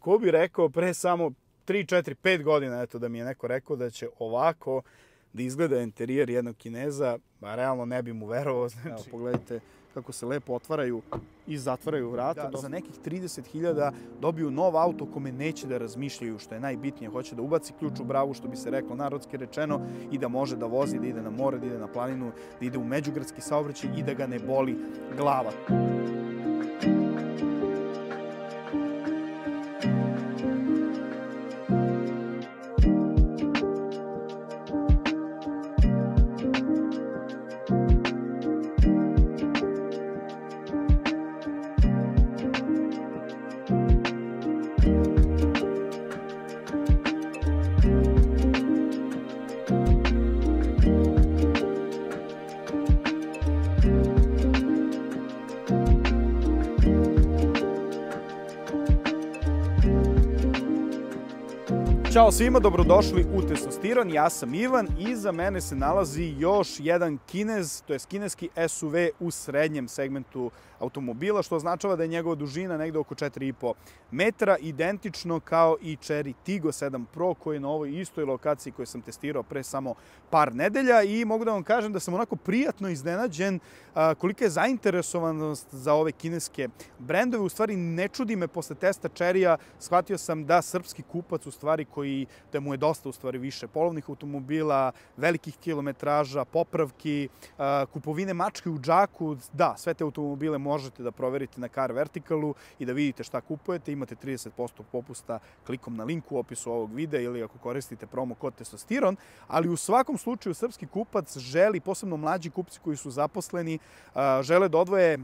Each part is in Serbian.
Ko bi rekao pre samo 3, 4, 5 godina, eto, da mi je neko rekao da će ovako da izgleda interijer jednog Kineza, a realno ne bi mu verovao. Znači, evo, pogledajte kako se lepo otvaraju i zatvaraju vrata. Da, za nekih 30.000 dobiju nov auto kome neće da razmišljaju, što je najbitnije. Hoće da ubaci ključ u bravu, što bi se reklo narodski rečeno, i da može da vozi, da ide na more, da ide na planinu, da ide u međugradski saobraćaj i da ga ne boli glava. Ćao svima, dobrodošli u Testostiron, ja sam Ivan i iza mene se nalazi još jedan Kinez, to je kineski SUV u srednjem segmentu automobila, što označava da je njegova dužina negde oko 4,5 metra, identično kao i Chery Tiggo 7 Pro koji je na ovoj istoj lokaciji koju sam testirao pre samo par nedelja i mogu da vam kažem da sam onako prijatno iznenađen kolika je zainteresovanost za ove kineske brendove. U stvari ne čudi me posle testa Cherya, shvatio sam da srpski kupac u stvari da mu je dosta u stvari više polovnih automobila, velikih kilometraža, popravki, kupovine mačke u džaku, da, sve te automobile možete da proverite na Car Verticalu i da vidite šta kupujete. Imate 30% popusta klikom na link u opisu ovog videa ili ako koristite promo kod Testostiron, ali u svakom slučaju srpski kupac želi, posebno mlađi kupci koji su zaposleni, žele da odvoje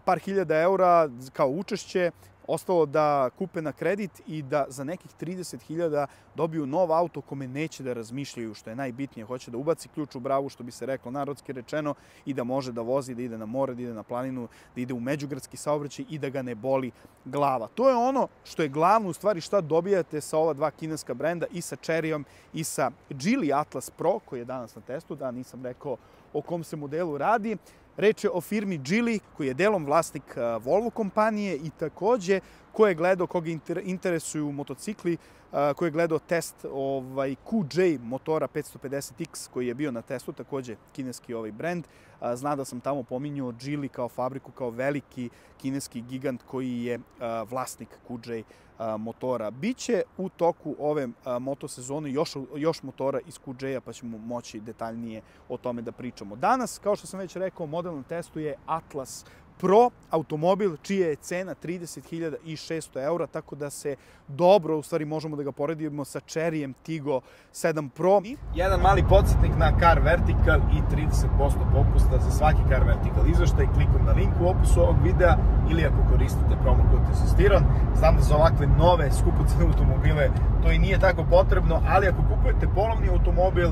par hiljada eura kao učešće, ostalo da kupe na kredit i da za nekih 30.000 dobiju nov auto kome neće da razmišljaju, što je najbitnije. Hoće da ubaci ključ u bravu, što bi se reklo narodski rečeno, i da može da vozi, da ide na more, da ide na planinu, da ide u međugradski saobraćaj i da ga ne boli glava. To je ono što je glavno u stvari šta dobijate sa ova dva kineska brenda, i sa Cheryom i sa Geely Atlas Pro koji je danas na testu. Da, nisam rekao o kom se modelu radi. Reč je o firmi Geely, koji je delom vlasnik Volvo kompanije i takođe ko je gledao, koga interesuju motocikli, ko je gledao test QJ motora 550X koji je bio na testu, takođe kineski brend, zna da sam tamo pominjao Geely kao fabriku, kao veliki kineski gigant koji je vlasnik QJ motora. Biće u toku ove motosezone još motora iz QJ-a, pa ćemo moći detaljnije o tome da pričamo. Danas, kao što sam već rekao, model na testu je Atlas Pro, automobil čija je cena 30.600 eura, tako da se dobro, u stvari možemo da ga poredimo sa Cheryjem Tiggo 7 Pro. Jedan mali podsjetnik na Car Vertical i 30% popusta za svaki Car Vertical izveštaj klikom na link u opisu ovog videa ili ako koristite promo kod Testostiron. Znam da za ovakve nove skupocene automobile to i nije tako potrebno, ali ako kupujete polovni automobil,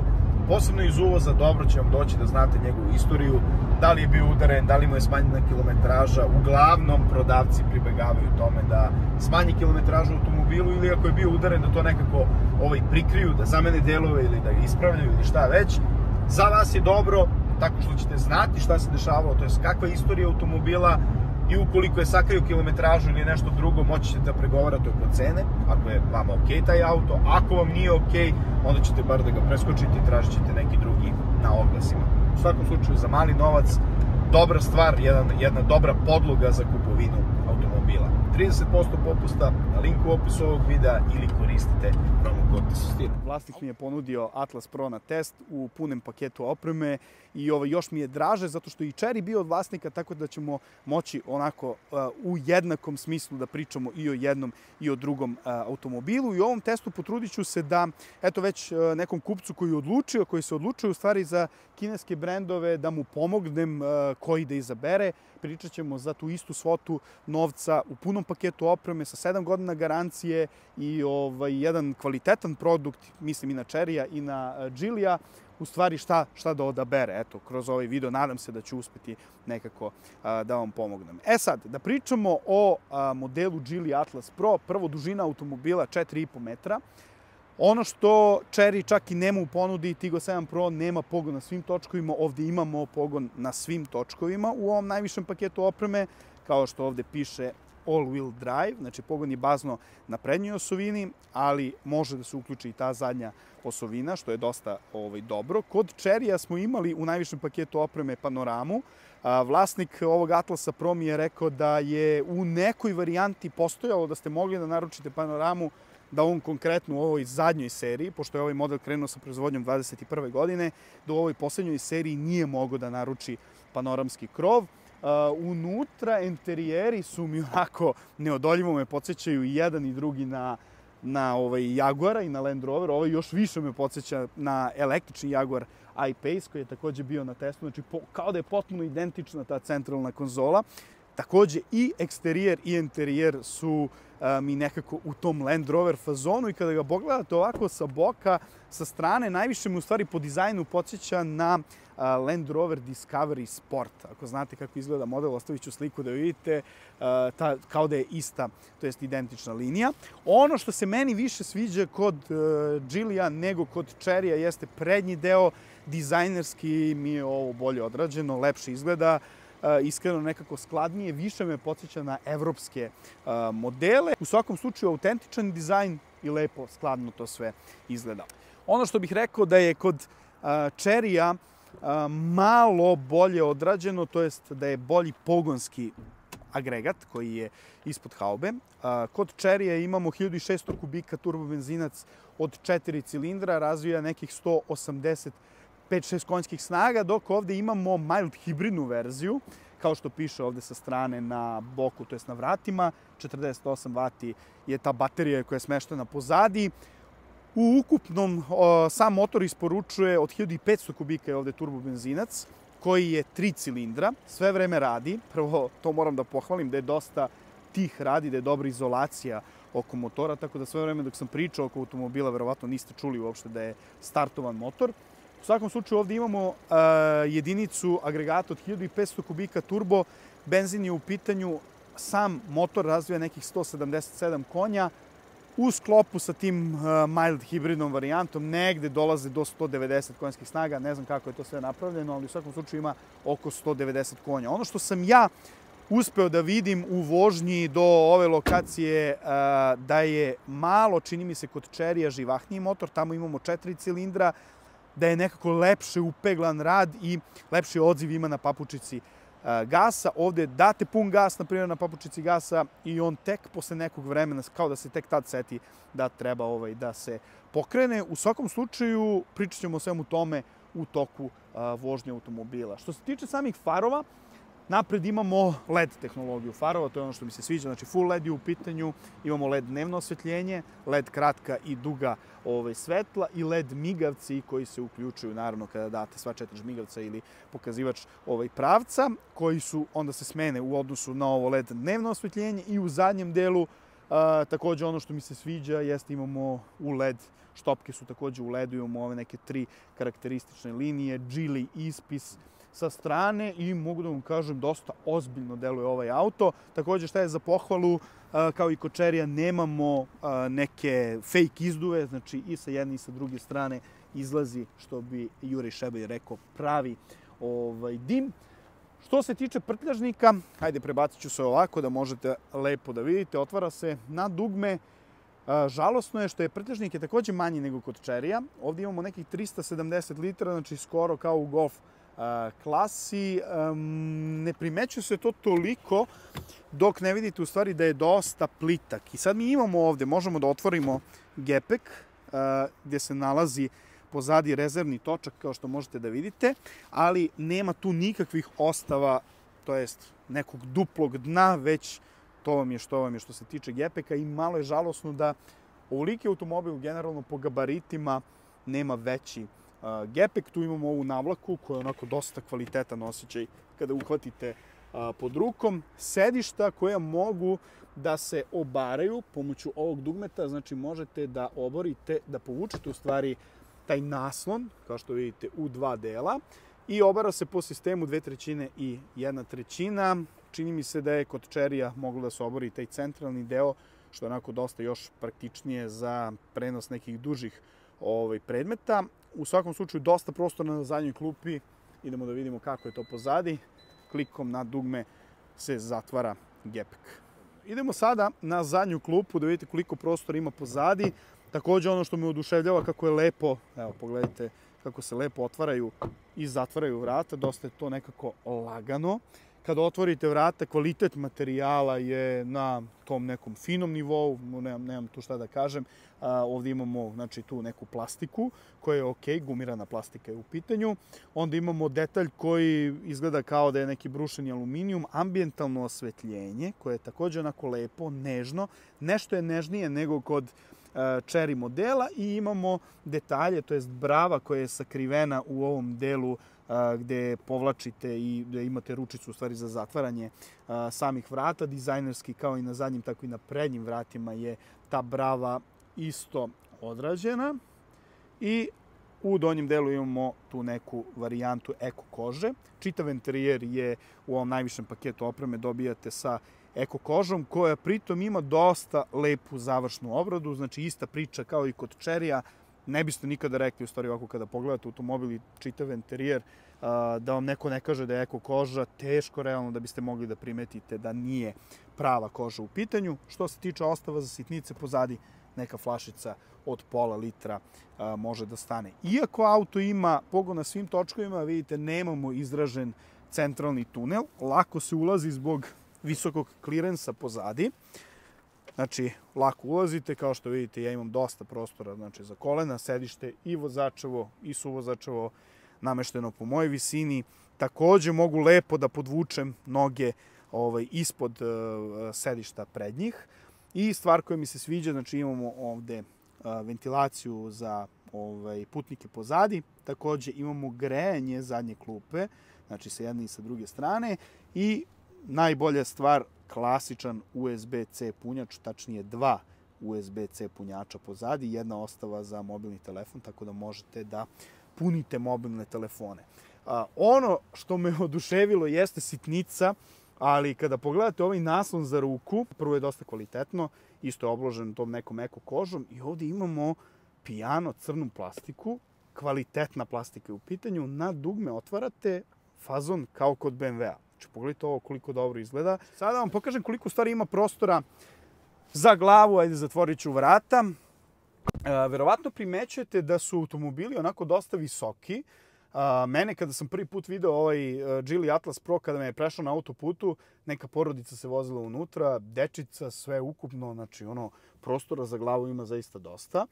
posebno iz uvoza, dobro će vam doći da znate njegovu istoriju, da li je bio udaren, da li mu je smanjena kilometraža. Uglavnom prodavci pribegavaju tome da smanji kilometražu u automobilu ili ako je bio udaren da to nekako prikriju, da zamene delove ili da ga ispravljaju ili šta već. Za vas je dobro tako što ćete znati šta se dešavalo, to je kakva je istorija automobila, i ukoliko je sakriju kilometražu ili nešto drugo, moći ćete da pregovarate oko cene, ako je vama ok taj auto. Ako vam nije ok, onda ćete bar da ga preskočite i tražit ćete neki drugi na oglasima. U svakom slučaju, za mali novac, dobra stvar, jedna dobra podloga za kupovinu automobila. 30% popusta na linku u opisu ovog videa ili koristite promo kod Testostiron. Vlasnik mi je ponudio Atlas Pro na test u punem paketu opreme i još mi je draže zato što i Chery bio od vlasnika, tako da ćemo moći onako u jednakom smislu da pričamo i o jednom i o drugom automobilu. I u ovom testu potrudit ću se da, eto, već nekom kupcu koji se odlučio u stvari za kineske brendove, da mu pomognem koji da izabere. Pričat ćemo za tu istu svotu novca u punom paketu opreme sa 7 godina garancije i jedan kvalitetan produkt, mislim i na Cherya i na Geelya, u stvari šta da odabere. Eto, kroz ovaj video nadam se da ću uspeti nekako da vam pomognem. E sad, da pričamo o modelu Geely Atlas Pro. Prvo, dužina automobila 4,5 metra. Ono što Chery čak i nema u ponudi, Tiggo 7 Pro nema pogon na svim točkovima, ovde imamo pogon na svim točkovima u ovom najvišem paketu opreme, kao što ovde piše all-wheel drive, znači pogon je bazno na prednjoj osovini, ali može da se uključi i ta zadnja osovina, što je dosta dobro. Kod Cherrya smo imali u najvišem paketu opreme panoramu. Vlasnik ovog Atlasa Pro mi je rekao da je u nekoj varijanti postojalo da ste mogli da naručite panoramu, da on konkretno u ovoj zadnjoj seriji, pošto je ovaj model krenuo sa proizvodnjom 21. godine, da u ovoj poslednjoj seriji nije mogao da naruči panoramski krov. Unutra interijeri su mi onako neodoljivo me podsjećaju i jedan i drugi na Jaguara i na Land Rover. Ovaj još više me podsjeća na električni Jaguar I-Pace koji je takođe bio na testu. Znači kao da je potpuno identična ta centralna konzola. Takođe i eksterijer i interijer su mi nekako u tom Land Rover fazonu i kada ga pogledate ovako sa boka, sa strane, najviše me u stvari po dizajnu podsjeća na Land Rover Discovery Sport. Ako znate kako izgleda model, ostavit ću sliku da vidite, kao da je ista, to jest identična linija. Ono što se meni više sviđa kod Geelya nego kod Cherrya jeste prednji deo, dizajnerski mi je ovo bolje odrađeno, lepše izgleda, iskreno nekako skladnije, više me podsjeća na evropske modele. U svakom slučaju autentičan dizajn i lepo, skladno to sve izgleda. Ono što bih rekao da je kod Cherrya malo bolje odrađeno, to jest da je bolji pogonski agregat koji je ispod haube. Kod Cherrya imamo 1600 kubika turbobenzinac od 4 cilindra, razvija nekih 185-6 konjskih snaga, dok ovde imamo mild hibridnu verziju, kao što piše ovde sa strane na boku, to jest na vratima. 48 W je ta baterija koja je smeštena pozadi. U ukupnom sam motor isporučuje od 1500 kubika je ovde turbobenzinac, koji je 3 cilindra, sve vreme radi. Prvo, to moram da pohvalim, da je dosta tih radi, da je dobra izolacija oko motora, tako da sve vreme dok sam pričao oko automobila, verovatno niste čuli uopšte da je startovan motor. U svakom slučaju ovde imamo jedinicu agregata od 1500 kubika turbo, benzin je u pitanju, sam motor razvija nekih 177 konja, u sklopu sa tim mild hibridnom varijantom negde dolaze do 190 konjskih snaga, ne znam kako je to sve napravljeno, ali u svakom slučaju ima oko 190 konja. Ono što sam ja uspeo da vidim u vožnji do ove lokacije da je malo, čini mi se, kod Cherrya živahniji motor, tamo imamo 4 cilindra, da je nekako lepše upeglan rad i lepši odziv ima na papučici gasa. Ovde date pun gas, na primjer, na papučici gasa i on tek posle nekog vremena, kao da se tek tad seti da treba da se pokrene. U svakom slučaju, pričat ćemo o svemu tome u toku vožnje automobila. Što se tiče samih farova, napred imamo LED tehnologiju farova, to je ono što mi se sviđa, znači full LED je u pitanju, imamo LED dnevno osvetljenje, LED kratka i duga svetla i LED migavci koji se uključuju naravno kada date sva 4 žmigavca ili pokazivač pravca, koji su onda se smene u odnosu na ovo LED dnevno osvetljenje i u zadnjem delu takođe ono što mi se sviđa jeste imamo u LED, štopke su takođe u LED-u, imamo ove neke 3 karakteristične linije, Geely ispis sa strane i mogu da vam kažem dosta ozbiljno deluje ovaj auto. Takođe šta je za pohvalu, kao i kod Cherrya nemamo neke fake izduve, znači i sa jedne i sa druge strane izlazi, što bi Juraj Šebelj rekao, pravi dim. Što se tiče prtljažnika, hajde prebacit ću se ovako da možete lepo da vidite, otvara se na dugme. Žalosno je što je prtljažnik takođe manji nego kod Cherrya. Ovde imamo nekih 370 litara, znači skoro kao u Golf klasi. Ne primećuje se to toliko dok ne vidite u stvari da je dosta plitak. I sad mi imamo ovde, možemo da otvorimo gepek gdje se nalazi pozadi rezervni točak, kao što možete da vidite, ali nema tu nikakvih ostava, to jest nekog duplog dna, već to vam je što se tiče gepeka i malo je žalosno da ovoliki automobil generalno po gabaritima nema veći gepek. Tu imamo ovu navlaku koja je onako dosta kvalitetan osjećaj kada uhvatite pod rukom. Sedišta koja mogu da se obaraju pomoću ovog dugmeta, znači možete da oborite, da povučete u stvari taj naslon, kao što vidite, u 2 dela i obara se po sistemu 2/3 i 1/3. Čini mi se da je kod Cherrya moglo da se obori taj centralni deo, što je onako dosta još praktičnije za prenos nekih dužih predmeta. U svakom slučaju dosta prostora na zadnjoj klupi. Idemo da vidimo kako je to pozadi. Klikom na dugme se zatvara gepek. Idemo sada na zadnju klupu da vidite koliko prostora ima pozadi. Takođe ono što me oduševljava kako je lepo, evo pogledajte kako se lepo otvaraju i zatvaraju vrata, dosta je to nekako lagano. Kada otvorite vrata, kvalitet materijala je na tom nekom finom nivou, nemam tu šta da kažem. Ovdje imamo znači, tu neku plastiku koja je ok, gumirana plastika je u pitanju. Onda imamo detalj koji izgleda kao da je neki brušeni aluminijum, ambijentalno osvetljenje koje je takođe onako lepo, nežno. Nešto je nežnije nego kod Cherry modela i imamo detalje, to jest brava koja je sakrivena u ovom delu gde povlačite i gde imate ručicu u stvari za zatvaranje samih vrata. Dizajnerski kao i na zadnjim, tako i na prednjim vratima je ta brava isto odrađena. I u donjem delu imamo tu neku varijantu eko kože. Čitav interijer je u ovom najvišem paketu opreme dobijate sa eko kožom, koja pritom ima dosta lepu završnu obradu, znači ista priča kao i kod Cherrya. Ne biste nikada rekli, u stvari ovako kada pogledate automobil i čitav interijer, da vam neko ne kaže da je eko koža, teško realno da biste mogli da primetite da nije prava koža u pitanju. Što se tiče ostava za sitnice, pozadi neka flašica od pola litra može da stane. Iako auto ima pogon na svim točkovima, vidite, nemamo izražen centralni tunel, lako se ulazi zbog visokog klirensa pozadi. Znači, lako ulazite, kao što vidite, ja imam dosta prostora znači, za kolena, sedište i vozačevo i suvozačevo namešteno po mojoj visini. Takođe mogu lepo da podvučem noge ispod sedišta prednjih. I stvar koja mi se sviđa, znači imamo ovde ventilaciju za putnike pozadi, takođe imamo grejanje zadnje klupe, znači sa jedne i sa druge strane i najbolja stvar, klasičan USB-C punjač, tačnije 2 USB-C punjača pozadi, jedna ostava za mobilni telefon, tako da možete da punite mobilne telefone. Ono što me oduševilo jeste sitnica, ali kada pogledate ovaj naslon za ruku, prvo je dosta kvalitetno, isto je obložen tom nekom eko kožom i ovdje imamo pijano crnu plastiku, kvalitetna plastika je u pitanju, na dugme otvarate fazon kao kod BMW-a. Znači, pogledajte ovo koliko dobro izgleda. Sada vam pokažem koliko stvari ima prostora za glavu, ajde zatvorit ću vrata. Verovatno primećujete da su automobili onako dosta visoki. Mene kada sam prvi put video ovaj Geely Atlas Pro, kada me je prešao na autoputu, neka porodica se vozila unutra, dečica, sve ukupno, znači ono, prostora za glavu ima zaista dosta.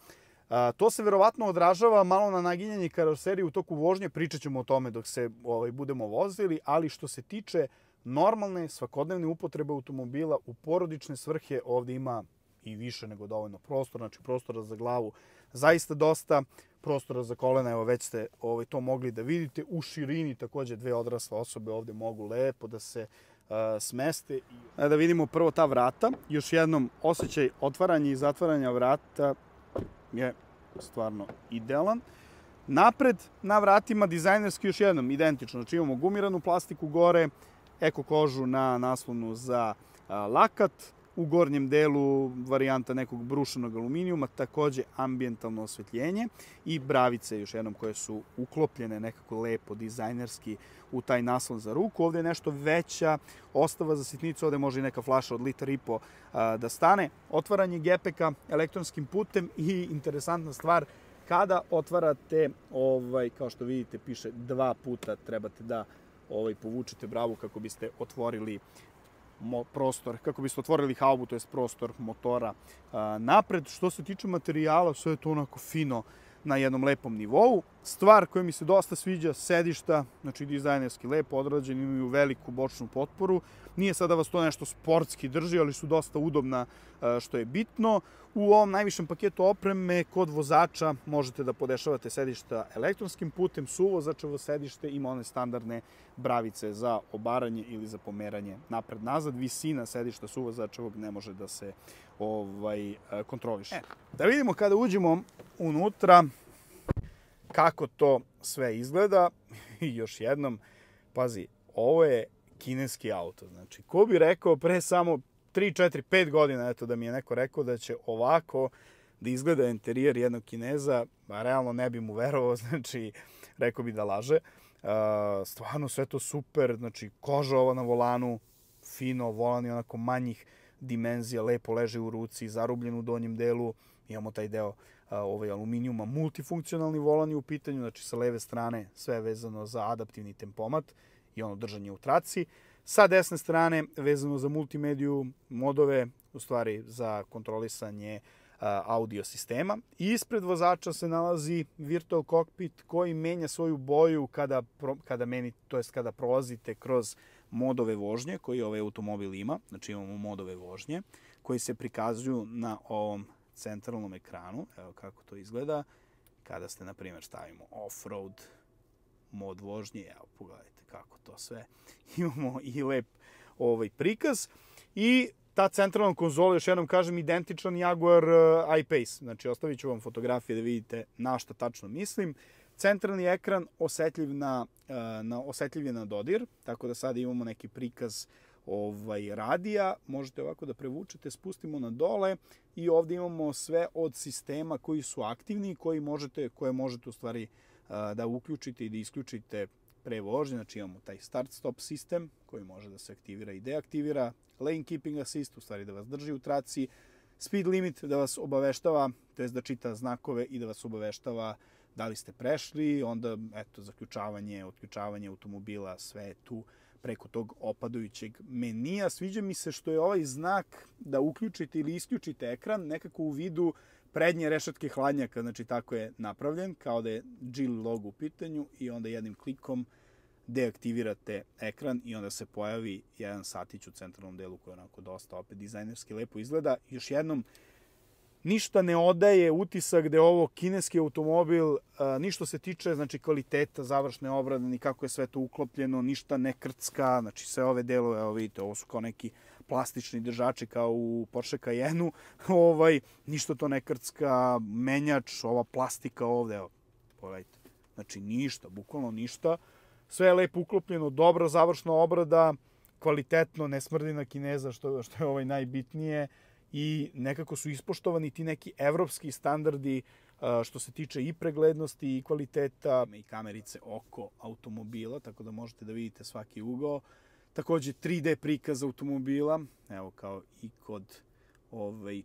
To se verovatno odražava malo na naginjanje karoserije u toku vožnje, pričat ćemo o tome dok se budemo vozili, ali što se tiče normalne svakodnevne upotrebe automobila u porodične svrhe, ovdje ima i više nego dovoljno prostora, znači prostora za glavu zaista dosta, prostora za kolena, evo već ste to mogli da vidite, u širini takođe dve odrasle osobe ovdje mogu lepo da se smeste. Da vidimo prvo ta vrata, još jednom osjećaj otvaranja i zatvaranja vrata je stvarno idealan. Napred na vratima dizajnerski još jednom identično, znači imamo gumiranu plastiku gore, eko kožu na naslonu za lakat, u gornjem delu varijanta nekog brušenog aluminijuma, takođe ambijentalno osvetljenje i bravice još jednom koje su uklopljene nekako lepo dizajnerski u taj naslon za ruku. Ovdje je nešto veća ostava za sitnicu, ovdje može i neka flaša od 1,5 litara da stane. Otvaranje gepeka elektronskim putem i interesantna stvar, kada otvarate, kao što vidite piše 2 puta trebate da povučete bravu kako biste otvorili prostor, kako biste otvorili haubu, to je prostor motora napred. Što se tiče materijala, sve je to onako fino na jednom lepom nivou. Stvar koja mi se dosta sviđa, sedišta, znači dizajnerski lepo odrađeni, imaju veliku bočnu potporu. Nije sad da vas to nešto sportski drži, ali su dosta udobna, što je bitno. U ovom najvišem paketu opreme kod vozača možete da podešavate sedišta elektronskim putem, suvozačevo sedište ima one standardne bravice za obaranje ili za pomeranje napred-nazad. Visina sedišta suvozačevog ne može da se kontroliše. Da vidimo kada uđemo unutra kako to sve izgleda. I još jednom, pazi, ovo je kineski auto. Znači, ko bi rekao pre samo 3, 4, 5 godina, eto da mi je neko rekao da će ovako da izgleda interijer jednog Kineza, a realno ne bi mu verovao, znači, rekao bi da laže. Stvarno sve to super, znači, koža ova na volanu, fino, volan je onako manjih dimenzija, lepo leži u ruci, zarubljen u donjem delu. Imamo taj deo aluminijuma, multifunkcionalni volan je u pitanju, znači sa leve strane sve vezano za adaptivni tempomat i držanje u traci. Sa desne strane vezano za multimediju, modove, u stvari za kontrolisanje audio sistema. Ispred vozača se nalazi Virtual Cockpit koji menja svoju boju kada prolazite kroz modove vožnje koji ovaj automobil ima. Znači imamo modove vožnje koji se prikazuju na ovom centralnom ekranu. Evo kako to izgleda. Kada ste, na primjer, stavimo off-road mod vožnje, evo pogledajte kako to sve. Imamo i lep prikaz i ta centralna konzola, još jednom kažem, identičan Jaguar I-Pace. Znači, ostavit ću vam fotografije da vidite na šta tačno mislim. Centralni ekran osetljiv je na dodir, tako da sada imamo neki prikaz radija. Možete ovako da prevučete, spustimo na dole i ovdje imamo sve od sistema koji su aktivni, koje možete u stvari da uključite i da isključite pre vožnje. Znači imamo taj start-stop sistem koji može da se aktivira i deaktivira, lane keeping assist, u stvari da vas drži u traci, speed limit da vas obaveštava, to je da čita znakove i da vas obaveštava da li ste prešli, onda zaključavanje, otključavanje automobila, sve je tu preko tog opadajućeg menija. Sviđa mi se što je ovaj znak da uključite ili isključite ekran nekako u vidu prednje rešetke hladnjaka, znači tako je napravljen, kao da je Geely logo u pitanju i onda jednim klikom deaktivirate ekran i onda se pojavi jedan satić u centralnom delu koji je onako dosta opet dizajnerski lepo izgleda. Još jednom, ništa ne odaje utisak da je ovo kineski automobil, ni što se tiče kvaliteta završne obrade, ni kako je sve to uklopljeno, ništa ne krcka, znači sve ove delove, evo vidite, ovo su kao neki plastični držači kao u Porsche Cayenneu, ništa to ne krcka, menjač, ova plastika ovde, evo, pogledajte, znači ništa, bukvalno ništa, sve je lepo uklopljeno, dobra završna obrada, kvalitetno, ne smrdi na Kineza, što je najbitnije, i nekako su ispoštovani ti neki evropski standardi što se tiče i preglednosti i kvaliteta i kamerice oko automobila, tako da možete da vidite svaki ugao. Takođe 3D prikaz automobila, evo kao i kod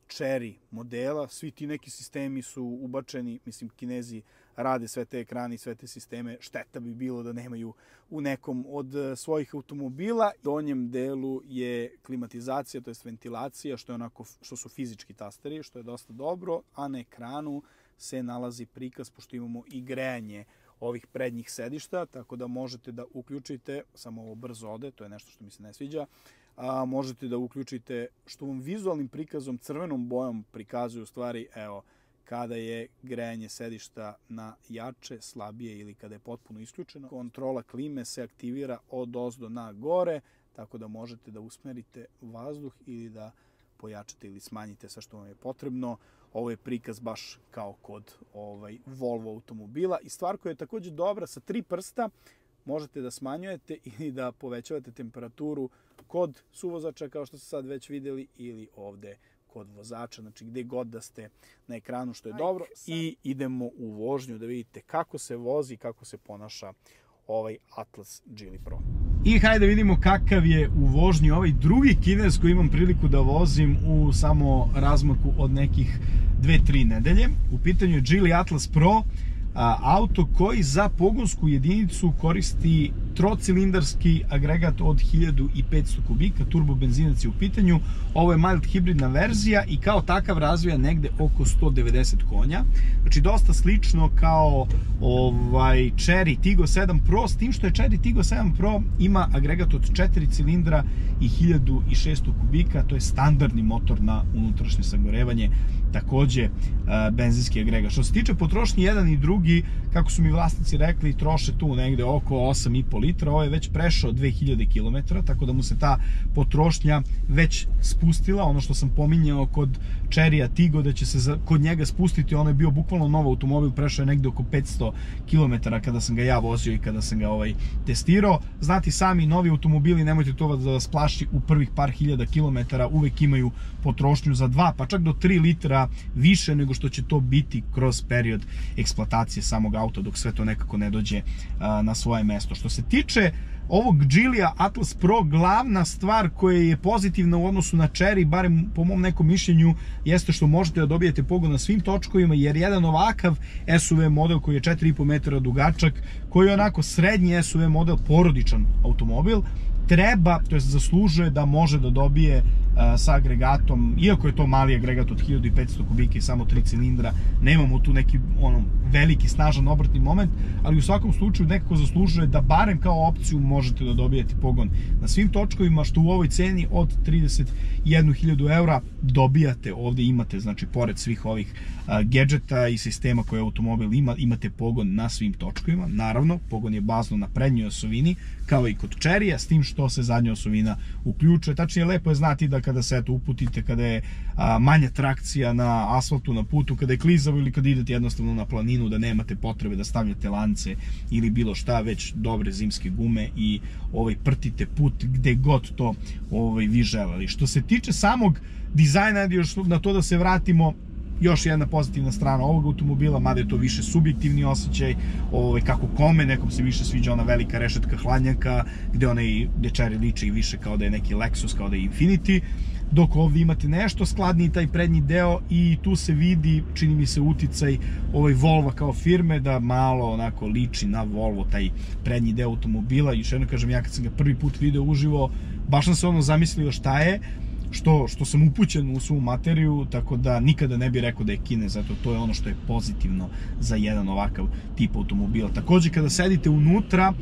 Cherry modela, svi ti neki sistemi su ubačeni, mislim Kinezi rade sve te ekrane i sve te sisteme, šteta bi bilo da nemaju u nekom od svojih automobila. U donjem delu je klimatizacija, to je ventilacija, što su fizički tasteri, što je dosta dobro, a na ekranu se nalazi prikaz, pošto imamo i grejanje ovih prednjih sedišta, tako da možete da uključite, samo ovo brzo ode, to je nešto što mi se ne sviđa, možete da uključite što vam vizualnim prikazom, crvenom bojom prikazuju u stvari, evo, kada je grejanje sedišta na jače, slabije ili kada je potpuno isključeno. Kontrola klime se aktivira od ozdo na gore, tako da možete da usmerite vazduh ili da pojačate ili smanjite sve što vam je potrebno. Ovo je prikaz baš kao kod Volvo automobila i stvar koja je takođe dobra, sa 3 prsta možete da smanjujete ili da povećavate temperaturu kod suvozača, kao što ste sad već videli, ili ovde kod vozača, znači gde god da ste na ekranu, što je dobro. I idemo u vožnju da vidite kako se vozi, kako se ponaša ovaj Atlas Geely Pro. I hajde da vidimo kakav je u vožnji ovaj drugi Kinez koji imam priliku da vozim u samo razmaku od nekih 2-3 nedelje. U pitanju je Geely Atlas Pro, auto koji za pogonsku jedinicu koristi trocilindarski agregat od 1500 kubika, turbo benzinac je u pitanju. Ovo je mild hibridna verzija i kao takav razvija negde oko 190 konja. Znači dosta slično kao Chery Tiggo 7 Pro, s tim što je Chery Tiggo 7 Pro ima agregat od 4 cilindra i 1600 kubika, to je standardni motor na unutrašnje sagorevanje, takođe benzinski agregat. Što se tiče potrošnje, jedan i drugi, kako su mi vlasnici rekli, troše tu negde oko 8,5 litra, ovo je već prešao 2000 km, tako da mu se ta potrošnja već spustila. Ono što sam pominjao kod Cherrya Tiggo da će se kod njega spustiti, ono je bio bukvalno nov automobil, prešao je negde oko 500 km kada sam ga ja vozio i kada sam ga testirao. Znati sami, novi automobili, nemojte to da vas plaši, u prvih par hiljada kilometara uvek imaju potrošnju za 2, pa čak do 3 litra više nego što će to biti kroz period eksploatacije samog auta, dok sve to nekako ne dođe na svoje mesto. Što se tiče ovog Giulia Atlas Pro glavna stvar koja je pozitivna u odnosu na Cherry, barem po mom nekom mišljenju, jeste što možete da dobijete pogon na svim točkovima, jer jedan ovakav SUV model koji je 4,5 metara dugačak, koji je onako srednji SUV model, porodičan automobil, treba, to jest zaslužuje da može da dobije sa agregatom, iako je to mali agregat od 1500 kubika i samo 3 cilindra, nemamo tu neki veliki snažan obratni moment, ali u svakom slučaju nekako zaslužuje da barem kao opciju možete da dobijete pogon na svim točkovima, što u ovoj ceni od 31.000 eura dobijate. Ovde imate, znači, pored svih ovih gadžeta i sistema koje automobil ima, imate pogon na svim točkovima. Naravno, pogon je bazno na prednjoj osovini, kao i kod Cherry-a, s tim što se zadnja osovina uključuje. Tačnije, lepo je znati da kada se uputite, kada je manja trakcija na asfaltu, na putu, kada je klizavo ili kada idete jednostavno na planinu, da nemate potrebe da stavljate lance ili bilo šta, već dobre zimske gume i prtite put gde god to vi želeli. Što se tiče samog dizajna, još na to da se vratimo, još jedna pozitivna strana ovog automobila, mada je to više subjektivni osjećaj, kako kome, nekom se više sviđa ona velika rešetka hladnjaka, gde Cherry liči više kao da je neki Lexus, kao da je Infiniti, dok ovdje imate nešto skladniji taj prednji deo i tu se vidi, čini mi se, uticaj Volva kao firme, da malo onako liči na Volvo taj prednji deo automobila. I još jedno kažem, ja kad sam ga prvi put video uživo, baš sam se zamislio šta je, što sam upućen u svu materiju, tako da nikada ne bih rekao da je Kinez, zato to je ono što je pozitivno za jedan ovakav tip automobila. Takođe, kada sedite unutra,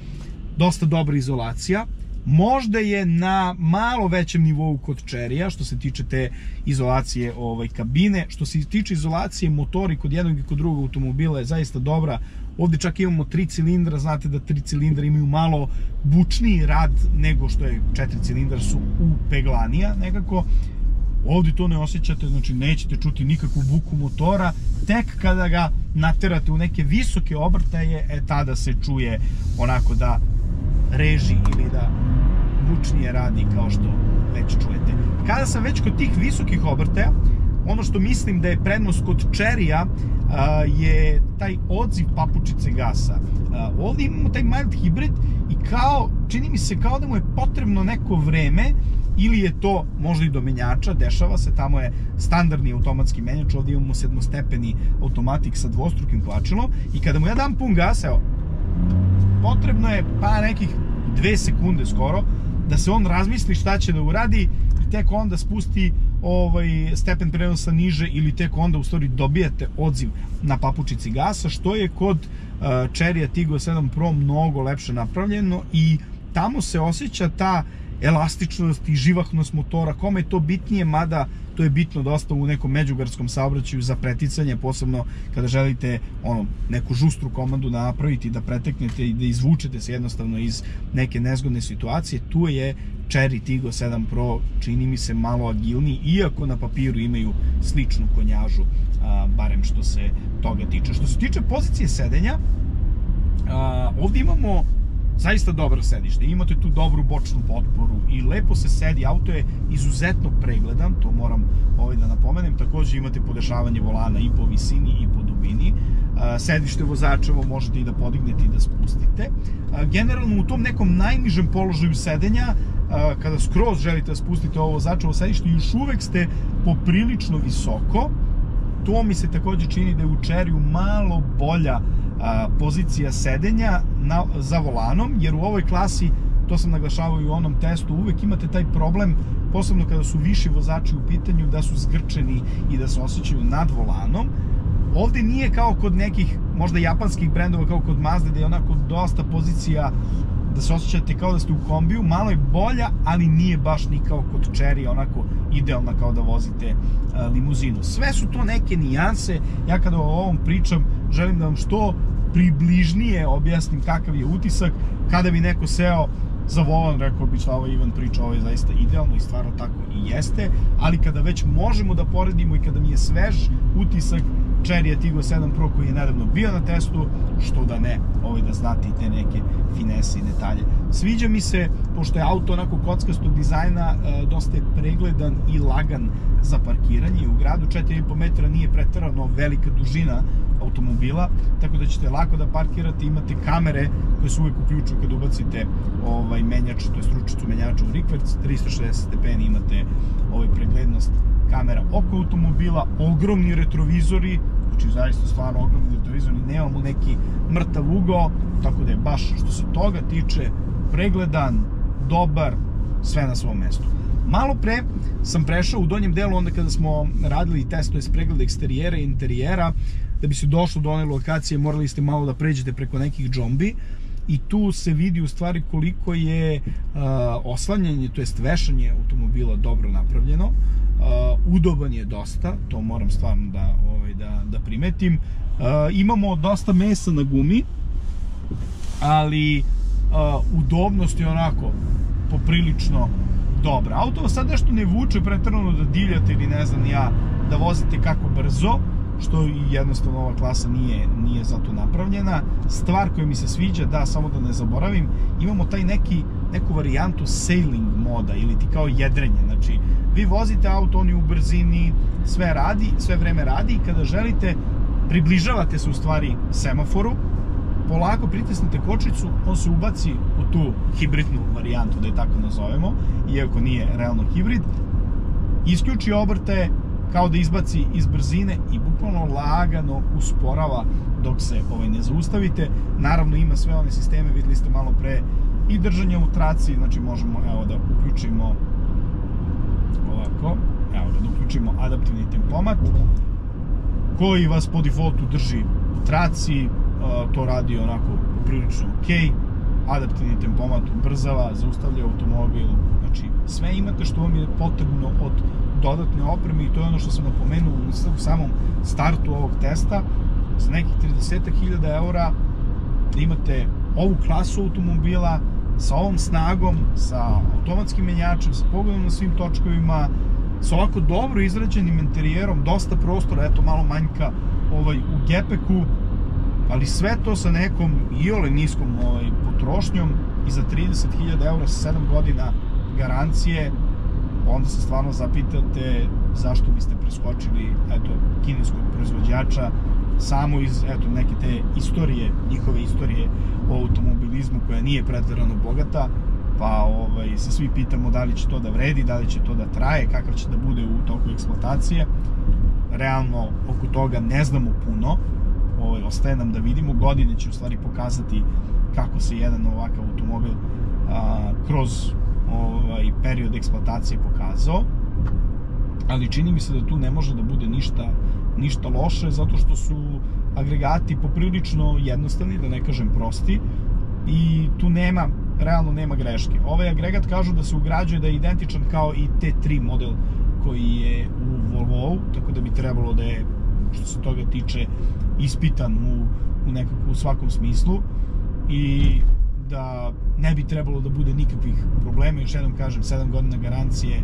dosta dobra izolacija, možda je na malo većem nivou kod Cherry-a, što se tiče te izolacije kabine. Što se tiče izolacije motori kod jednog i kod drugog automobila je zaista dobra. Ovdje čak imamo 3 cilindra, znate da 3 cilindra imaju malo bučniji rad nego što je 4 cilindra, su upeglanija nekako. Ovdje to ne osjećate, znači nećete čuti nikakvu buku motora, tek kada ga naterate u neke visoke obrtaje, tada se čuje onako da reži ili da bučnije radi, kao što već čujete. Kada sam već kod tih visokih obrtaja, ono što mislim da je prednost kod Cherry-a je taj odziv papučice gasa. Ovdje imamo taj mild hibrid i čini mi se kao da mu je potrebno neko vreme, ili je to možda i do menjača, dešava se, tamo je standardni automatski menjač, ovdje imamo 7-stepeni automatik sa dvostrukim kvačilom i kada mu ja dam pun gas, evo, potrebno je nekih 2 sekunde skoro da se on razmisli šta će da uradi i tek onda spusti stepen prenosa niže, ili tek onda u stvari dobijate odziv na papučici gasa, što je kod Cherry-a Tiggo 7 Pro mnogo lepše napravljeno i tamo se osjeća ta elastičnost i živahnost motora. Kome je to bitnije, mada to je bitno dosta u nekom međugarskom saobraćaju za preticanje, posebno kada želite neku žustru komandu napraviti, da preteknete i da izvučete se jednostavno iz neke nezgodne situacije. Tu je Cherry Tiggo 7 Pro, čini mi se, malo agilniji, iako na papiru imaju sličnu konjažu, barem što se toga tiče. Što se tiče pozicije sedenja, ovdje imamo zaista dobro sedište, imate tu dobru bočnu potporu i lepo se sedi, auto je izuzetno pregledan, to moram da napomenem. Takođe imate podešavanje volana i po visini i po dubini, sedište vozačevo možete i da podignete i da spustite. Generalno u tom nekom najnižem položaju sedenja, kada skroz želite da spustite ovo vozačevo sedište, još uvek ste poprilično visoko. To mi se takođe čini da je u Cherry-u malo bolja pozicija sedenja za volanom, jer u ovoj klasi, to sam naglašavao i u onom testu, uvek imate taj problem, posebno kada su viši vozači u pitanju, da su zgrčeni i da se osjećaju nad volanom. Ovde nije kao kod nekih možda japanskih brendova, kao kod Mazde, da je onako dosta pozicija da se osjećate kao da ste u kombiju, malo je bolja, ali nije baš ni kao kod Cherry, onako idealna kao da vozite limuzinu. Sve su to neke nijanse. Ja kada o ovom pričam, želim da vam što približnije objasnim kakav je utisak. Kada bi neko seo za volan, rekao bi šta Ivan priča, ovo je zaista idealno i stvarno tako i jeste, ali kada već možemo da poredimo i kada mi je svež utisak Cherry-a Tiggo 7 Pro koji je nedavno bio na testu, što da ne, da znate i te neke finese i detalje. Sviđa mi se, pošto je auto onako kockastog dizajna, dosta je pregledan i lagan za parkiranje. U gradu 4,5 metra nije preterano velika dužina automobila, tako da ćete lako da parkirate, imate kamere koje se uvek uključuju kad ubacite menjač, to je ručicu menjača u rikverc, 360 stepeni imate preglednost kamera oko automobila, ogromni retrovizori, znači zaista stvarno ogromni retrovizori, nemamo neki mrtav ugao, tako da je baš što se toga tiče pregledan, dobar, sve na svom mestu. Malo pre sam prešao u donjem delu onda kada smo radili test, to je pregled eksterijera i interijera. Da bi se došlo do one lokacije morali ste malo da pređete preko nekih džombi i tu se vidi u stvari koliko je oslanjanje, to jest vešanje automobila dobro napravljeno. Udoban je dosta, to moram stvarno da primetim. Imamo dosta mesa na gumi, ali udobnost je onako poprilično dobra. Auto sad nešto ne vuče preterano da divljate ili ne znam ja, da vozite kako brzo, što i jednostavno ova klasa nije zato napravljena. Stvar koja mi se sviđa, da, samo da ne zaboravim, imamo taj neku varijantu sailing moda ili ti kao jedrenje, znači vi vozite auto, on je u brzini, sve vreme radi i kada želite, približavate se u stvari semaforu, polako pritisnete kočnicu, on se ubaci u tu hibridnu varijantu, da je tako nazovemo, iako nije realno hibrid, isključi obrte kao da izbaci iz brzine i bukvalno lagano usporava dok se ne zaustavite. Naravno ima sve one sisteme, videli ste malo pre, i držanje u traci, znači možemo da uključimo ovako, da uključimo adaptivni tempomat koji vas po defaultu drži u traci, to radi onako prilično ok, adaptivni tempomat ubrzava, zaustavlja automobil, znači sve imate što vam je potrebno od dodatne opreme i to je ono što sam napomenuo u samom startu ovog testa. Za nekih 30.000 eura imate ovu klasu automobila sa ovom snagom, sa automatskim menjačem, sa pogledom na svim točkovima, sa ovako dobro izrađenim interijerom, dosta prostora, eto malo manjka u gepeku, ali sve to sa nekom iole niskom potrošnjom i za 30.000 eura sa 7 godina garancije, onda se stvarno zapitate zašto biste preskočili kineskog proizvođača samo iz neke te istorije, njihove istorije o automobilizmu koja nije preterano bogata, pa se svi pitamo da li će to da vredi, da li će to da traje, kakav će da bude u toku eksploatacije. Realno oko toga ne znamo puno, ostaje nam da vidimo, godine će u stvari pokazati kako se jedan ovakav automobil kroz period eksploatacije pokazao, ali čini mi se da tu ne može da bude ništa loše, zato što su agregati poprilično jednostavni, da ne kažem prosti, i tu realno nema greške. Ovaj agregat kažu da se ugrađuje da je identičan kao i T3 model koji je u Volvo, tako da bi trebalo da je, što se toga tiče, ispitan u svakom smislu i da ne bi trebalo da bude nikakvih problema. Još jednom kažem, 7 godina garancije,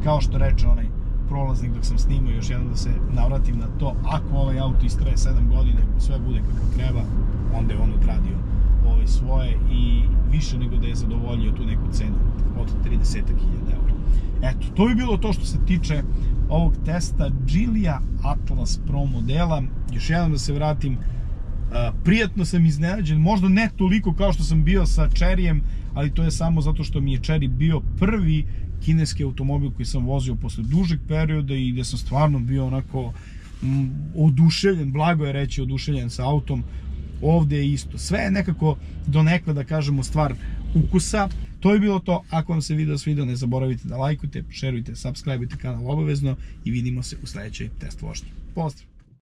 kao što reče onaj prolaznik dok sam snimao, još jednom da se navratim na to, ako ovaj auto istraje 7 godina, ako sve bude kako treba, onda je on odradio svoje i više nego da je zadovoljio tu neku cenu od 30.000 eura. Eto, to bi bilo to što se tiče ovog testa Giulia Atlas Pro modela. Još jednom da se vratim, prijatno sam iznenađen, možda ne toliko kao što sam bio sa Cheryjem, ali to je samo zato što mi je Chery bio prvi kineski automobil koji sam vozio posle dužeg perioda i gde sam stvarno bio onako oduševljen, blago je reći oduševljen sa autom. Ovde je isto. Sve je nekako donekle, da kažemo, stvar ukusa. To je bilo to. Ako vam se video svidio, ne zaboravite da lajkujte, šerujte, subscribeujte kanal obavezno i vidimo se u sledećoj test vožnji. Pozdrav!